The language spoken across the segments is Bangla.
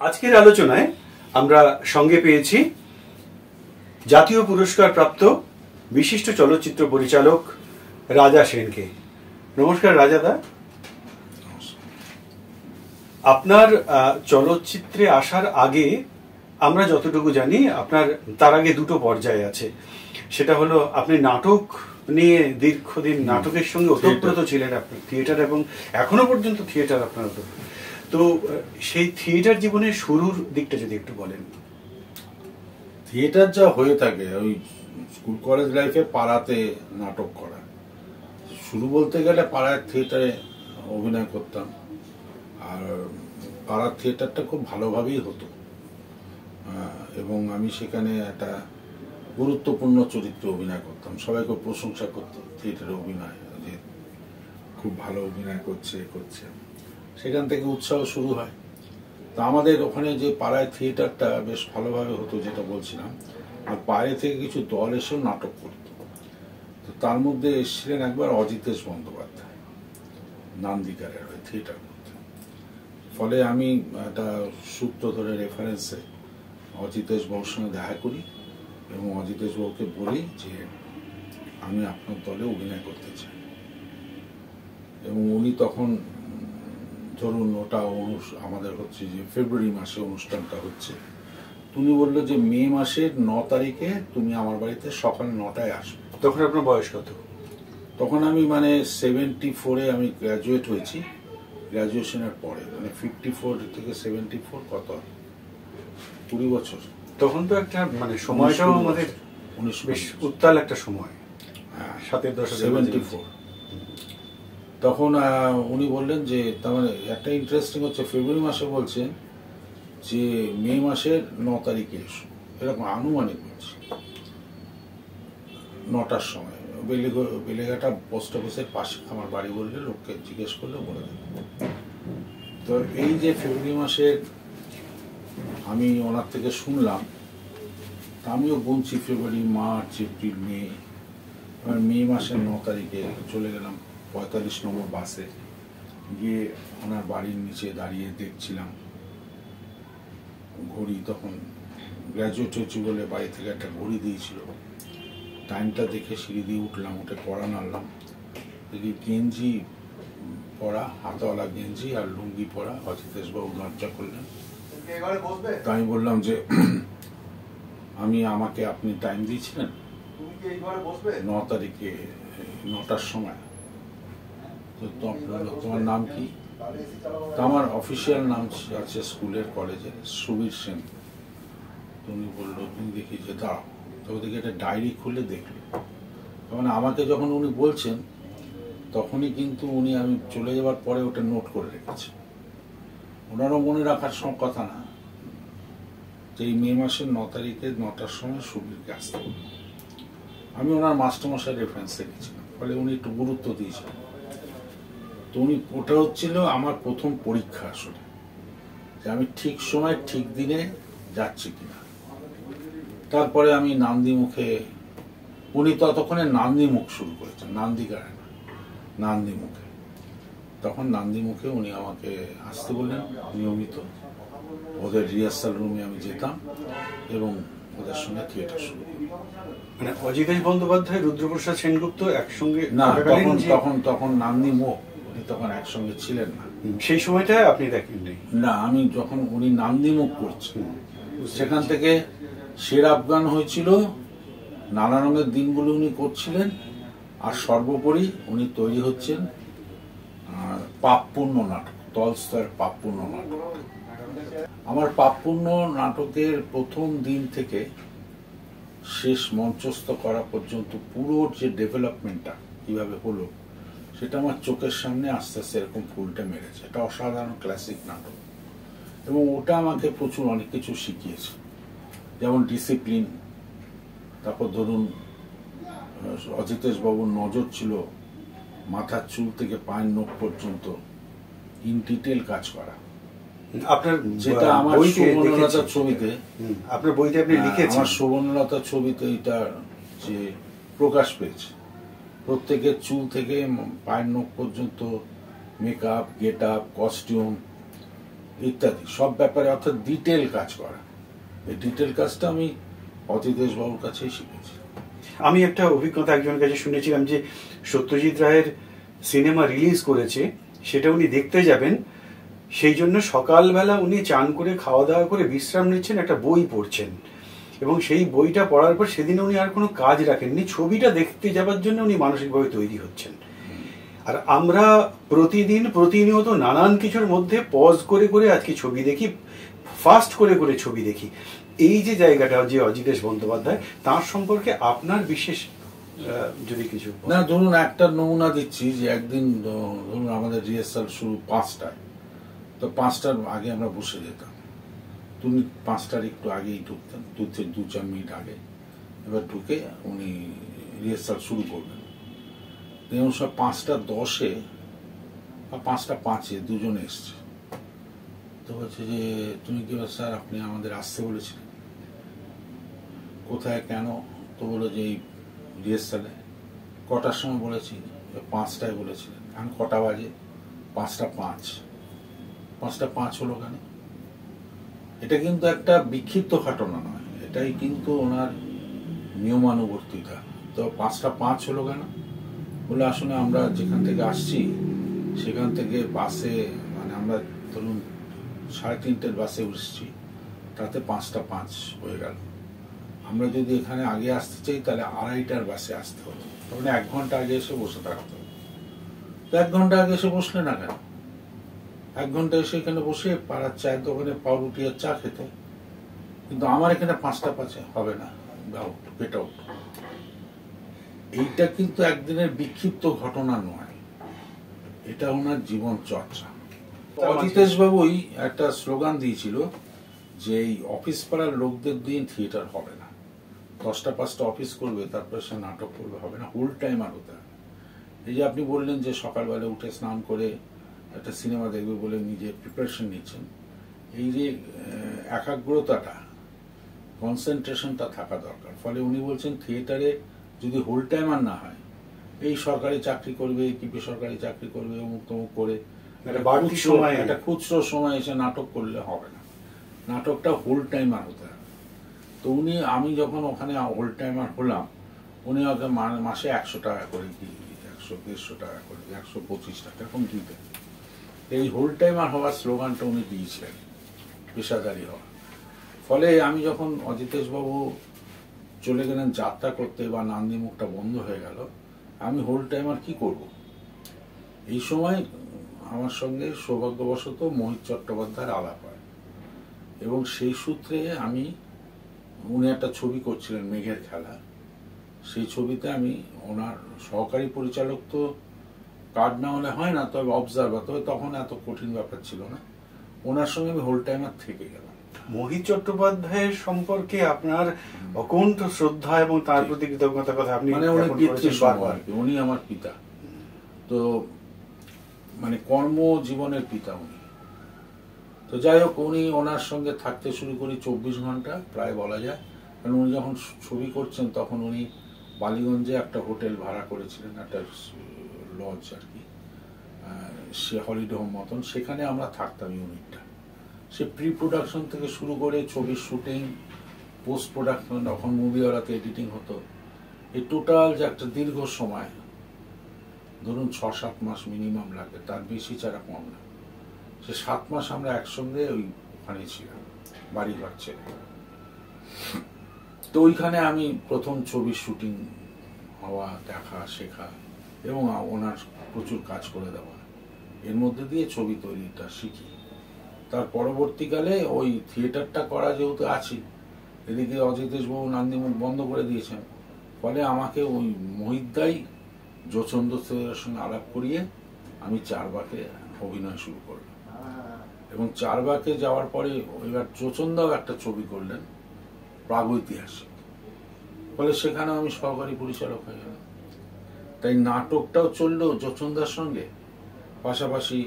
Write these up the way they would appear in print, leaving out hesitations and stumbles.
আজকের আলোচনায় আমরা সঙ্গে পেয়েছি জাতীয় পুরস্কার প্রাপ্ত বিশিষ্ট চলচ্চিত্র পরিচালক রাজা সেনকে। নমস্কার রাজাদা। আপনার চলচ্চিত্রে আসার আগে আমরা যতটুকু জানি আপনার তার আগে দুটো পর্যায়ে আছে। সেটা হলো আপনি নাটক নিয়ে দীর্ঘদিন নাটকের সঙ্গে ওতপ্রোত ছিলেন, আপনি থিয়েটার এবং এখনো পর্যন্ত থিয়েটার আপনার ওতপ্রোত। তো সেই থিয়েটার জীবনের শুরুর দিকটা যদি একটু বলেন। থিয়েটার যা হয়ে থাকে ওই স্কুল কলেজ লাইফে পাড়াতে নাটক করা শুরু বলতে গেলে পাড়ার থিয়েটারে অভিনয় করতাম। আর পাড়ার থিয়েটারটা খুব ভালোভাবেই হতো এবং আমি সেখানে একটা গুরুত্বপূর্ণ চরিত্রে অভিনয় করতাম। সবাই খুব প্রশংসা করতো থিয়েটারে অভিনয়, যে খুব ভালো অভিনয় করছে। সেখান থেকে উৎসাহ শুরু হয়। তা আমাদের ওখানে যে পাড়ায় থিয়েটারটা বেশ ভালোভাবে হতো, যেটা বলছিলাম, আর বাইরে থেকে কিছু দল এসেও নাটক করত। তো তার মধ্যে এসেছিলেন একবার অজিতেশ বন্দ্যোপাধ্যায়, নান্দিকারের হয়ে থিয়েটার করতে। ফলে আমি একটা সূত্র ধরে রেফারেন্সে অজিতেশ বাবুর সঙ্গে দেখা করি এবং অজিতেশ বাবুকে বলি যে আমি আপনার দলে অভিনয় করতে চাই। এবং উনি তখন, ধরুন ওটা আমাদের হচ্ছে যে ফেব্রুয়ারি মাসে অনুষ্ঠানটা হচ্ছে, তুমি বললো যে মে মাসের 9 তারিখে তুমি আমার বাড়িতে সকাল 9টায় আসবে। তখন আপনার বয়স কত? তখন আমি 74-এ আমি গ্র্যাজুয়েট হয়েছি। গ্র্যাজুয়েশনের পরে 54 থেকে 74 কত 20 বছর। তখন তো একটা সময়টাও আমাদের বেশ উত্তাল একটা সময়। হ্যাঁ, 7-এর দশকে 74। তখন উনি বললেন যে তার একটা ইন্টারেস্টিং হচ্ছে, ফেব্রুয়ারি মাসে বলছেন যে মে মাসের 9 তারিখে এসো, এরকম আনুমানিক বলছে 9টার সময়। বেলেঘাটা পোস্ট অফিসের পাশে আমার বাড়ি বললে, লোককে জিজ্ঞেস করলে বলে দেবে। তো এই যে ফেব্রুয়ারি মাসের আমি ওনার থেকে শুনলাম, তা আমিও গুনছি ফেব্রুয়ারি, মার্চ, এপ্রিল, মে। এবার মে মাসের 9 তারিখে চলে গেলাম 45 নম্বর বাসে, গিয়ে ওনার বাড়ির নিচে দাঁড়িয়ে দেখছিলাম ঘড়ি। তখন গ্র্যাজুয়েট হয়েছি বলে বাড়ি থেকে একটা ঘড়ি দিয়েছিল। টাইমটা দেখে সিঁড়ি দিয়ে উঠলাম, উঠে পড়া নাড়লাম, দেখি গেঞ্জি পরা, হাতওয়ালা গেঞ্জি আর লুঙ্গি পরা অজিতেশবাবু দরজা করলেন। তো আমি বললাম যে আমাকে আপনি টাইম দিয়েছিলেন 9 তারিখে 9টার সময়, তো তোমার নাম কি? তো আমার অফিসিয়াল নাম আছে স্কুলের কলেজের, সুবীর সেন। তুমি বললো, তুমি দেখি যে দাঁড়াও। তো ওদিকে একটা ডায়েরি খুলে দেখলো। আমাকে যখন উনি বলছেন তখনই কিন্তু উনি, আমি চলে যাওয়ার পরে ওটা নোট করে রেখেছে। ওনারও মনে রাখার কথা না যে এই মে মাসের 9 তারিখে 9টার সময় সুবীরকে আসতে হবে। আমি ওনার মাস্টারমশাই রেফারেন্স রেখেছিলাম, ফলে উনি একটু গুরুত্ব দিয়েছিলেন। তো উনি, ওটা হচ্ছিল আমার প্রথম পরীক্ষা আসলে, যে আমি ঠিক সময় ঠিক দিনে যাচ্ছি কিনা। তারপরে আমি নান্দিমুখে, উনি ততক্ষণে নান্দিমুখ শুরু করেছেন, নান্দিকারে না, নান্দিমুখে। তখন নান্দিমুখে উনি আমাকে আসতে বললেন নিয়মিত। ওদের রিহার্সাল রুমে আমি যেতাম এবং ওদের সঙ্গে থিয়েটার শুরু করি। অজিতেশ বন্দ্যোপাধ্যায়, রুদ্রপ্রসাদ সেনগুপ্ত একসঙ্গে না, তখন নান্দিমুখ উনি তখন একসঙ্গে ছিলেন না। সেই সময়টা আপনি দেখেননি? না, আমি যখন উনি নান্দিমুখ করছেন, সেখান থেকে শের আফগান হয়েছিল, নানা রঙের দিনগুলো উনি করছিলেন। আর সর্বোপরি উনি তৈরি হচ্ছেন পাপপূর্ণ নাটক, টলস্টয়ের পাপপূর্ণ নাটক। আমার পাপপূর্ণ নাটকের প্রথম দিন থেকে শেষ মঞ্চস্থ করা পর্যন্ত পুরো যে ডেভেলপমেন্টটা কিভাবে হলো, সেটা আমার চোখের সামনে আস্তে আস্তে এরকম ফুলটা মেরেছে। এটা অসাধারণ ক্লাসিক নাটক এবং ওটা আমাকে প্রচুর অনেক কিছু শিখিয়েছে, যেমন ডিসিপ্লিন। তারপর ধরুন অজিতেশ বাবুর নজর ছিল মাথার চুল থেকে পায়ের নখ পর্যন্ত ইন ডিটেল কাজ করা। আপনার যেটা আমার সুবর্ণলতা ছবিতে, আপনার বইতে আপনি লিখেছেন, আমার সুবর্ণলতা ছবিতে এটা যে প্রকাশ পেয়েছে। প্রত্যেকের চুল থেকে পায়ের নখ পর্যন্ত মেকআপ, গেট আপ, কস্টিউম ইত্যাদি সব ব্যাপারে, অর্থাৎ ডিটেল কাজ করা। এই ডিটেল কাজটা আমি অজিতেশ বাবুর কাছেই শিখেছি। আমি একটা অভিজ্ঞতা একজনের কাছে শুনেছিলাম যে সত্যজিৎ রায়ের সিনেমা রিলিজ করেছে, সেটা উনি দেখতে যাবেন, সেই জন্য সকালবেলা উনি চান করে খাওয়া দাওয়া করে বিশ্রাম নিচ্ছেন, একটা বই পড়ছেন, এবং সেই বইটা পড়ার পর সেদিন উনি আর কোনো কাজ রাখেননি, ছবিটা দেখতে যাবার জন্য উনি মানসিকভাবে তৈরি হচ্ছেন। আর আমরা প্রতিদিন প্রতিনিয়ত নানান কিছুর মধ্যে পজ করে করে আজকে ছবি দেখি, ফাস্ট করে করে ছবি দেখি। এই যে জায়গাটা যে অজিতেশ বন্দ্যোপাধ্যায়, তার সম্পর্কে আপনার বিশেষ যদি কিছু না, ধরুন একটা নমুনা দিচ্ছি, যে একদিন ধরুন আমাদের রিহার্সাল শুরু 5টায়, তো 5টার আগে আমরা বসে যেতাম। তুমি 5টার একটু আগেই ঢুকতেন, 2-4 মিনিট আগে। এবার ঢুকে উনি রিহার্সাল শুরু করবেন। যেমন সব 5:10 বা 5:05 দুজনে এসছে। তো বলছে যে তুমি কি স্যার, আপনি আমাদের আসতে বলেছিলেন? কোথায়, কেন? তো বলো যে এই রিহার্সালে। কটার সময় বলেছি? 5টায় বলেছিলেন। এখন কটা বাজে? 5:05। 5:05 হলো কেন? এটা কিন্তু একটা বিক্ষিপ্ত ঘটনা নয়, এটাই কিন্তু ওনার নিয়মানুবর্তিতা। তো 5:05 হলো কেন? বলে আসলে আমরা যেখান থেকে আসছি সেখান থেকে বাসে, মানে আমরা ধরুন 3:30 বাসে উঠছি, তাতে 5:05 হয়ে গেল। আমরা যদি এখানে আগে আসতে চাই তাহলে 2:30টার বাসে আসতে হতো, তাহলে 1 ঘন্টা আগে এসে বসে থাকতে হতো। তো 1 ঘন্টা আগে এসে বসলে না কেন? 1 ঘন্টা এসে এখানে বসে পাড়ার চায়ের দোকানে পাউরুটি আর চা খেতে। কিন্তু আমার এখানে 5:05 হবে না, গেট আউট। এইটা কিন্তু একদিনের বিক্ষিপ্ত ঘটনা নয়, এটা ওনার জীবন চর্চা। অজিতেশ বাবুই একটা স্লোগান দিয়েছিল যে এই অফিস পাড়ার লোকদের দিন থিয়েটার হবে না, 10টা 5টা অফিস করবে, তারপরে সে নাটক করবে, হবে না, ফুল টাইমার হতে হবে। এই যে আপনি বললেন যে সকালবেলা উঠে স্নান করে একটা সিনেমা দেখবে বলে নিজে প্রিপারেশন নিচ্ছেন, এই যে একাগ্রতাটা, কনসেন্ট্রেশনটা থাকা দরকার। ফলে উনি বলছেন থিয়েটারে যদি হোল টাইমার না হয়, এই সরকারি চাকরি করবে কি বেসরকারি চাকরি করবে, অমুক তমুক করে একটা খুচরো সময় এসে নাটক করলে হবে না, নাটকটা হোল টাইমার হতে হবে। তো উনি, আমি যখন ওখানে হোল টাইমার হলাম, উনি ওকে মাসে 100 টাকা করে কি 100-150 টাকা করে 125 টাকা এরকম দিতেন। এই হোল টাইমার হওয়ার স্লোগানটা উনি দিয়েছিলেন, পেশাদারি হওয়া। ফলে আমি যখন অজিতেশ বাবু চলে গেলেন যাত্রা করতে বা নান্দিমুখটা বন্ধ হয়ে গেল, আমি হোল টাইমার কি করব? এই সময় আমার সঙ্গে সৌভাগ্যবশত মোহিত চট্টোপাধ্যায়ের আলাপ হয়, এবং সেই সূত্রে আমি, উনি একটা ছবি করছিলেন মেঘের খেলা, সেই ছবিতে আমি ওনার সহকারী পরিচালক, তো কার্ড না হলে হয় না, তবে অবজারভার, তবে তখন এত কঠিন ব্যাপার ছিল না, ওনার সঙ্গে আমি হোল টাইমার থেকে গেলাম। মোহিত চট্টোপাধ্যায়ের সম্পর্কে আপনার অকুণ্ঠ শ্রদ্ধা এবং তার প্রতি কৃতজ্ঞতার কথা আপনি, মানে উনি আমার পিতা, তো মানে কর্মজীবনের পিতা উনি। তো যাই হোক, উনি, ওনার সঙ্গে থাকতে শুরু করি 24 ঘন্টা প্রায় বলা যায়। কারণ উনি যখন ছবি করছেন তখন উনি বালিগঞ্জে একটা হোটেল ভাড়া করেছিলেন, একটা লজ আর কি, সে হলিডে হোম মতন, সেখানে আমরা থাকতাম ইউনিটটা। সে প্রি প্রোডাকশন থেকে শুরু করে ছবির শুটিং, পোস্ট প্রোডাকশন, তখন মুভিওয়ালাতে এডিটিং হতো, এই টোটাল যে একটা দীর্ঘ সময়, ধরুন 6-7 মাস মিনিমাম লাগে, তার বেশি ছাড়া কম না। সে 7 মাস আমরা একসঙ্গে ওখানে ছিলাম, বাড়িঘর ছেড়ে। তো ওইখানে আমি প্রথম ছবির শুটিং হওয়া, দেখা, শেখা, এবং ওনার প্রচুর কাজ করে দেওয়া, এর মধ্যে দিয়ে ছবি তৈরিটা শিখি। তার পরবর্তীকালে ওই থিয়েটারটা করা যেহেতু আছি, এদিকে অজিতেশ বাবু নান্দিমুখ বন্ধ করে দিয়েছেন, ফলে আমাকে ওই মোহিতদাই যোচন্দ্রের সঙ্গে আলাপ করিয়ে আমি চারবাকে অভিনয় শুরু করলাম। এবং চারবাকে যাওয়ার পরে এবার যোচনদাও একটা ছবি করলেন প্রাগৈতিহাসিক, ফলে সেখানে আমি সহকারী পরিচালক হয়ে গেলাম। তাই নাটকটাও চললো যোচনদার সঙ্গে, পাশাপাশি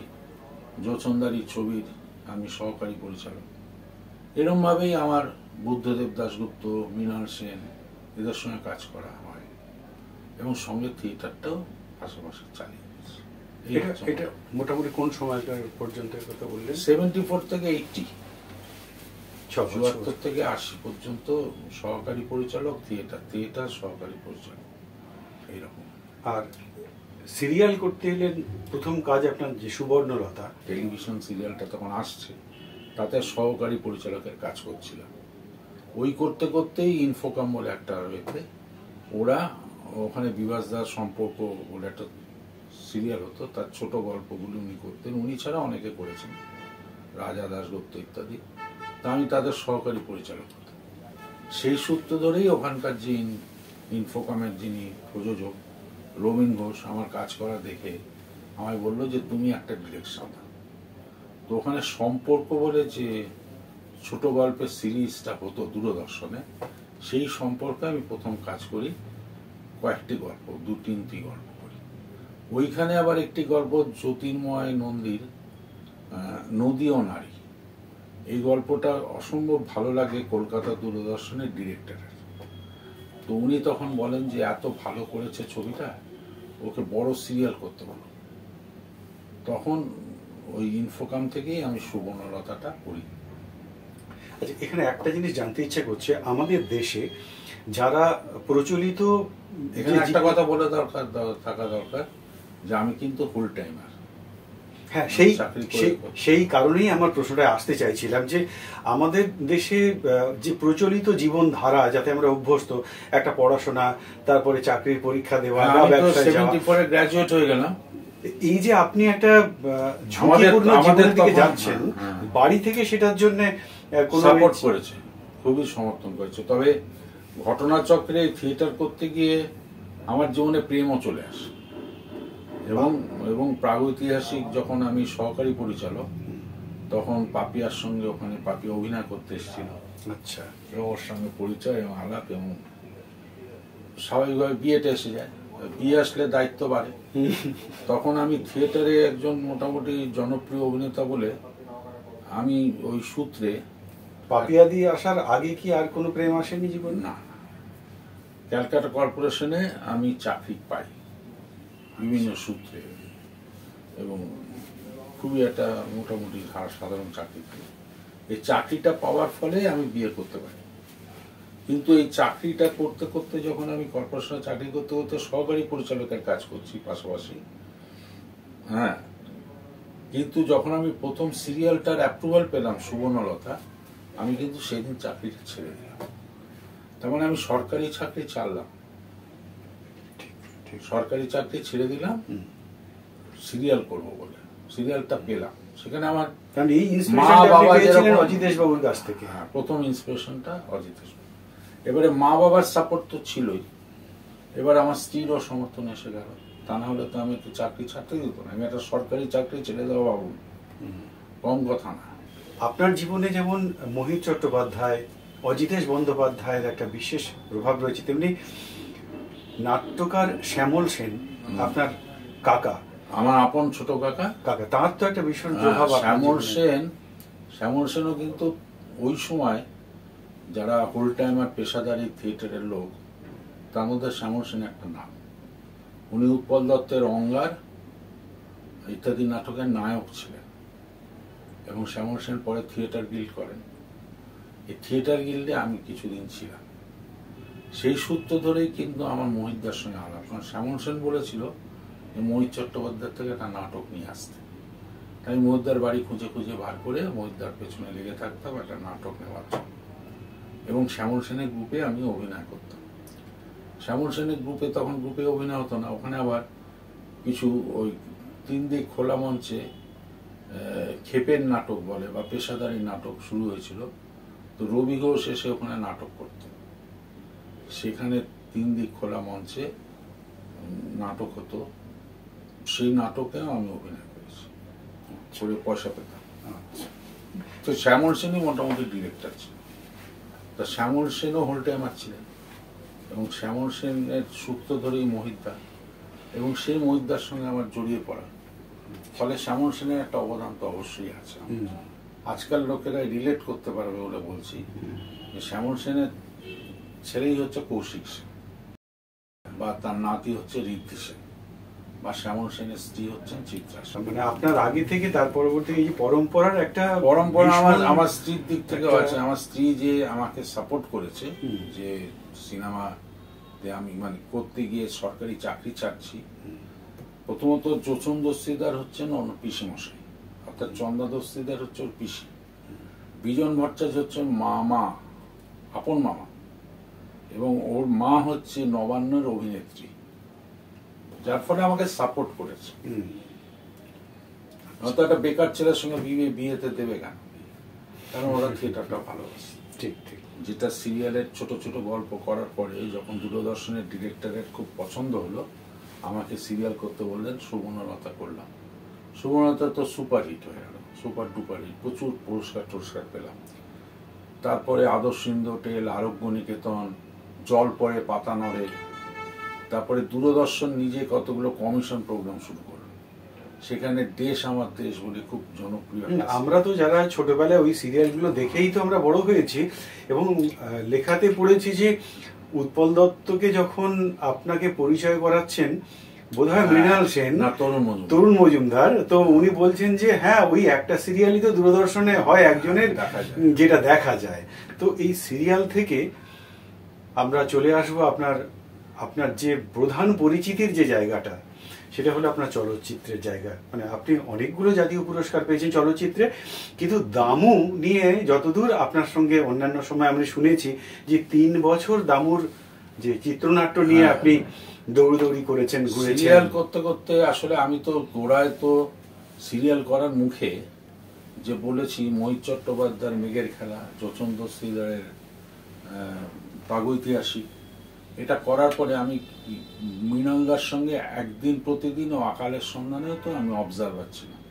যোচনদারই ছবির আমি সহকারী পরিচালক। এরকম ভাবেই আমার বুদ্ধদেব দাশগুপ্ত, মৃণাল সেন এদের সঙ্গে কাজ করা হয়, এবং সঙ্গে থিয়েটারটাও পাশাপাশি চালিয়ে গেছি। এটা মোটামুটি কোন সময়কার পর্যন্ত কথা বললেন? 74 থেকে 80, 74 74 থেকে 80 পর্যন্ত সহকারী পরিচালক, থিয়েটার সহকারী পরিচালক এইরকম। আর সিরিয়াল করতে এলেন, প্রথম কাজ আপনার যে সুবর্ণলতা টেলিভিশন সিরিয়ালটা তখন আসছে, তাতে সহকারী পরিচালকের কাজ করছিলাম। ওই করতে করতেই ইনফোকাম বলে একটা রয়েছে, ওরা ওখানে বিভাস দাস সম্পর্ক বলে একটা সিরিয়াল হতো, তার ছোট গল্পগুলো উনি করতেন। উনি ছাড়া অনেকে করেছেন, রাজা দাশগুপ্ত ইত্যাদি। তা আমি তাদের সহকারী পরিচালক হতাম। সেই সূত্র ধরেই ওখানকার যে ইনফোকামের যিনি প্রযোজক রবীন ঘোষ আমার কাজ করা দেখে আমায় বললো যে তুমি একটা ডিরেকশন দাও। তো ওখানে সম্পর্ক বলে যে ছোট গল্পের সিরিজটা হতো দূরদর্শনে, সেই সম্পর্কে আমি প্রথম কাজ করি। কয়েকটি গল্প, 2-3টি গল্প করি। ওইখানে আবার একটি গল্প জ্যোতির্ময় নন্দীর নদী ও নারী, এই গল্পটা অসম্ভব ভালো লাগে কলকাতা দূরদর্শনের ডিরেক্টরের। তো উনি তখন বলেন যে এত ভালো করেছে ছবিটা, ওকে বড় সিরিয়াল করতে বলো। তখন ওই ইনফোকাম থেকেই আমি সুবর্ণলতাটা করি। আচ্ছা, এখানে একটা জিনিস জানতে ইচ্ছে করছে, আমাদের দেশে যারা প্রচলিত, এখানে একটা কথা বলে থাকা দরকার যে আমি কিন্তু ফুল টাইমার। হ্যাঁ, সেই কারণেই আমার প্রশ্নটা আসতে চাইছিলাম যে আমাদের দেশে যে প্রচলিত জীবন ধারা, যাতে আমরা অভ্যস্ত, একটা পড়াশোনা, তারপরে চাকরির পরীক্ষা দেওয়া, গ্রাজুয়েট হয়ে গেলাম। এই যে আপনি একটা ঝুঁকিপূর্ণ জীবনের দিকে যাচ্ছেন, বাড়ি থেকে সেটার জন্য সাপোর্ট করেছে, খুবই সমর্থন করেছে। তবে ঘটনাচক্রে থিয়েটার করতে গিয়ে আমার জীবনে প্রেমও চলে আসে। এবং প্রাগৈতিহাসিক যখন আমি সহকারী পরিচালক, তখন পাপিয়ার সঙ্গে, ওখানে পাপি অভিনয় করতে এসেছিল। আচ্ছা, ওর সঙ্গে পরিচয় এবং আলাপ, এবং স্বাভাবিকভাবে বিয়েটা এসে যায়। বিয়ে আসলে দায়িত্ব বাড়ে। তখন আমি থিয়েটারে একজন মোটামুটি জনপ্রিয় অভিনেতা বলে আমি ওই সূত্রে। পাপিয়া দিয়ে আসার আগে কি আর কোনো প্রেম আসেনি জীবন? না, ক্যালকাটা কর্পোরেশনে আমি চাকরি পাই বিভিন্ন সূত্রে, এবং খুবই একটা মোটামুটি সাধারণ চাকরি পাই। এই চাকরিটা পাওয়ার ফলে আমি বিয়ে করতে পারি। কিন্তু এই চাকরিটা করতে করতে, যখন আমি কর্পোরেশনে চাকরি করতে করতে সহকারী পরিচালকের কাজ করছি পাশাপাশি, হ্যাঁ, কিন্তু যখন আমি প্রথম সিরিয়ালটার অ্যাপ্রুভাল পেলাম সুবর্ণলতা, আমি কিন্তু সেদিন চাকরিটা ছেড়ে দিলাম। তার মানে আমি সরকারি চাকরি ছাড়লাম, সরকারি চাকরি ছেড়ে দিলাম সিরিয়াল করব বলে। সিরিয়ালটা পেলাম, সেখানে আমার মা বাবা অজিতেশ বাবুর কাছ থেকে প্রথম ইন্সপিরেশনটা অজিতেশ বাবু। এবারে মা বাবার সাপোর্ট তো ছিলই, এবার আমার স্ত্রীরও সমর্থন এসে গেল। তা না হলে তো আমি একটু চাকরি ছাড়তে দিত না। আমি একটা সরকারি চাকরি ছেড়ে দেওয়া বাবু কম কথা না। আপনার জীবনে যেমন মোহিত চট্টোপাধ্যায়, অজিতেশ বন্দ্যোপাধ্যায়ের একটা বিশেষ প্রভাব রয়েছে, তেমনি নাট্যকার শ্যামল সেন, আপনার কাকা, আমার আপন ছোট কাকা, তার তো একটা ভীষণ প্রভাব। শ্যামল সেনও কিন্তু ওই সময় যারা হোল টাইমার পেশাদারি থিয়েটারের লোক, তার মধ্যে শ্যামল সেন একটা নাম। উনি উৎপল দত্তের অঙ্গার ইত্যাদি নাটকের নায়ক ছিলেন, এবং শ্যামল সেন পরে থিয়েটার গিল্ড করেন। এই থিয়েটার গিল্ডে আমি কিছুদিন ছিলাম। সেই সূত্র ধরেই কিন্তু আমার মোহিতদার সঙ্গে আলাপ। কারণ শ্যামল সেন বলেছিল যে মোহিত চট্টোপাধ্যায়ের থেকে একটা নাটক নিয়ে আসতে। তাই মোহিতদার বাড়ি খুঁজে খুঁজে বার করে মোহিতদার পেছনে লেগে থাকতাম একটা নাটক নেওয়ার জন্য, এবং শ্যামল সেনের গ্রুপে আমি অভিনয় করতাম। শ্যামল সেনের গ্রুপে তখন গ্রুপে অভিনয় হতো না, ওখানে আবার কিছু ওই 3 দিক খোলা মঞ্চে ক্ষেপের নাটক বলে বা পেশাদারি নাটক শুরু হয়েছিল। তো রবি ঘোষ এসে ওখানে নাটক করত, সেখানে 3 দিক খোলা মঞ্চে নাটক হতো। সেই নাটকেও আমি অভিনয় করেছি, করে পয়সা পেতাম। তো শ্যামল সেনই মোটামুটি ডিরেক্টর ছিল। তা শ্যামল সেনও হোল টাইমার ছিলেন, এবং শ্যামল সেনের সূত্র ধরেই মোহিতদা, এবং সেই মোহিতদার সঙ্গে আমার জড়িয়ে পড়া ফলে শ্যামল সেনের একটা অবদান তো অবশ্যই আছে। আজকাল লোকেরা রিলেট করতে পারবে বলে বলছি যে শ্যামল সেনের ছেলেই হচ্ছে কৌশিক সেন, বা তার নাতি হচ্ছে ঋদ্ধি সেন। বা শ্যামল সেনের স্ত্রী হচ্ছেন চিত্রা সেন। মানে আপনার আগে থেকে তার পরবর্তী এই যে পরম্পরার একটা পরম্পরা আমার স্ত্রীর দিক থেকে আছে। আমার স্ত্রী যে আমাকে সাপোর্ট করেছে, যে সিনেমাতে আমি মানে করতে গিয়ে সরকারি চাকরি চাচ্ছি। প্রথমত যোচন দস্তিদার হচ্ছেন পিসিমশাই, অর্থাৎ চন্দা দস্তিদার হচ্ছে ওর পিসি। বিজন ভট্টাচার্য হচ্ছেন মামা, আপন মামা, এবং ওর মা হচ্ছে নবান্নের অভিনেত্রী, যার ফলে আমাকে সাপোর্ট করেছে। হয়তো একটা বেকার ছেলের সঙ্গে বিয়েতে দেবে কেন, কারণ ওরা থিয়েটারটা ভালোবাসে। ঠিক ঠিক। যেটা সিরিয়ালের ছোট ছোট গল্প করার পরে যখন দূরদর্শনের ডিরেক্টরের খুব পছন্দ হলো, আমাকে সিরিয়াল করতে বললেন, সুবর্ণলতা করলাম। সুবর্ণলতা তো সুপার হিট হয়ে গেল, সুপার ডুপার হিট, প্রচুর পুরস্কার পেলাম। তারপরে আদর্শিন্দ হোটেল, আরোগ্য নিকেতন, জল পড়ে পাতা নড়ে, তারপরে দূরদর্শন নিজে কতগুলো কমিশন প্রোগ্রাম শুরু করলো, সেখানে দেশ আমার দেশ বলে খুব জনপ্রিয়। আমরা তো যারা ছোটবেলায় ওই সিরিয়ালগুলো দেখেই তো আমরা বড় হয়েছি, এবং লেখাতে পড়েছি যে উৎপল দত্তকে যখন আপনাকে পরিচয় করাচ্ছেন বোধহয় মৃণাল সেন না তরুণ মজুমদার, তো উনি বলছেন যে হ্যাঁ ওই একটা সিরিয়ালই তো দূরদর্শনে হয় একজনের, যেটা দেখা যায়। তো এই সিরিয়াল থেকে আমরা চলে আসবো আপনার যে প্রধান পরিচিতির যে জায়গাটা, সেটা হলো আপনার চলচ্চিত্রের জায়গা। মানে আপনি অনেকগুলো জাতীয় পুরস্কার পেয়েছেন চলচ্চিত্রে, কিন্তু দামু নিয়ে যতদূর আপনার সঙ্গে অন্যান্য সময় আমি শুনেছি যে 3 বছর দামুর যে চিত্রনাট্য নিয়ে আপনি দৌড়দৌড়ি করেছেন, সিরিয়াল করতে করতে। আসলে আমি তো গোড়ায় তো সিরিয়াল করার মুখে যে বলেছি মোহিত চট্টোপাধ্যায়ের মেঘের খেলা, যোচন দস্তিদারের প্রাগৈতিহাসিক, এটা করার পরে আমি মৃণাঙ্গার সঙ্গে একদিন প্রতিদিন ও আকালের সন্ধানেও তো আমি অবজারভার ছিলাম,